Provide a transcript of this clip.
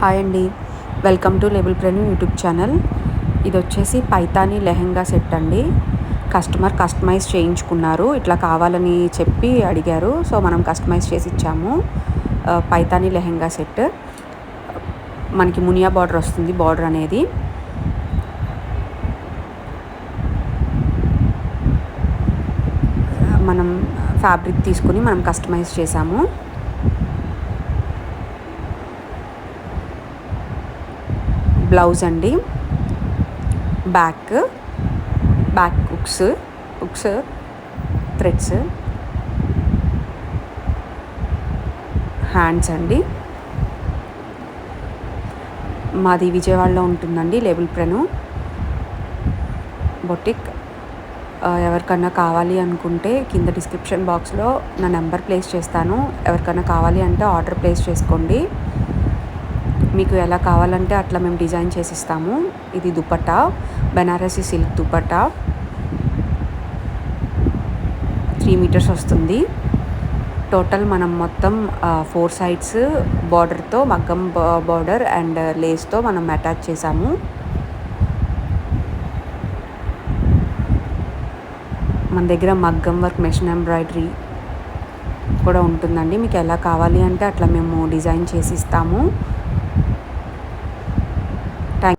Hi అండి, welcome to label ప్రెన్యూ YouTube channel. ఇది వచ్చేసి పైతానీ లెహెంగా సెట్ అండి. కస్టమర్ కస్టమైజ్ చేయించుకున్నారు, ఇట్లా కావాలని చెప్పి అడిగారు. సో మనం కస్టమైజ్ చేసి ఇచ్చాము. పైతానీ లెహెంగా సెట్ మనకి మునియా బార్డర్ వస్తుంది. బార్డర్ అనేది మనం ఫ్యాబ్రిక్ తీసుకుని మనం కస్టమైజ్ చేసాము. బ్లౌజ్ అండి, బ్యాక్ హుక్స్ థ్రెడ్స్, హ్యాండ్స్ అండి. మాది విజయవాడలో ఉంటుందండి లేబుల్ ప్రెన్యూ బొటిక్. ఎవరికన్నా కావాలి అనుకుంటే కింద డిస్క్రిప్షన్ బాక్స్లో నా నెంబర్ ప్లేస్ చేస్తాను. ఎవరికైనా కావాలి అంటే ఆర్డర్ ప్లేస్ చేసుకోండి. మీకు ఎలా కావాలంటే అట్లా మేము డిజైన్ చేసి ఇస్తాము. ఇది దుపట్టా, బెనారసీ సిల్క్ దుపట్టా, 3 మీటర్స్ వస్తుంది. టోటల్ మనం మొత్తం 4 సైడ్స్ బార్డర్తో, మగ్గం బార్డర్ అండ్ లేస్తో మనం అటాచ్ చేసాము. మన దగ్గర మగ్గం వర్క్, మెషిన్ ఎంబ్రాయిడరీ కూడా ఉంటుందండి. మీకు ఎలా కావాలి అంటే అట్లా మేము డిజైన్ చేసి ఇస్తాము.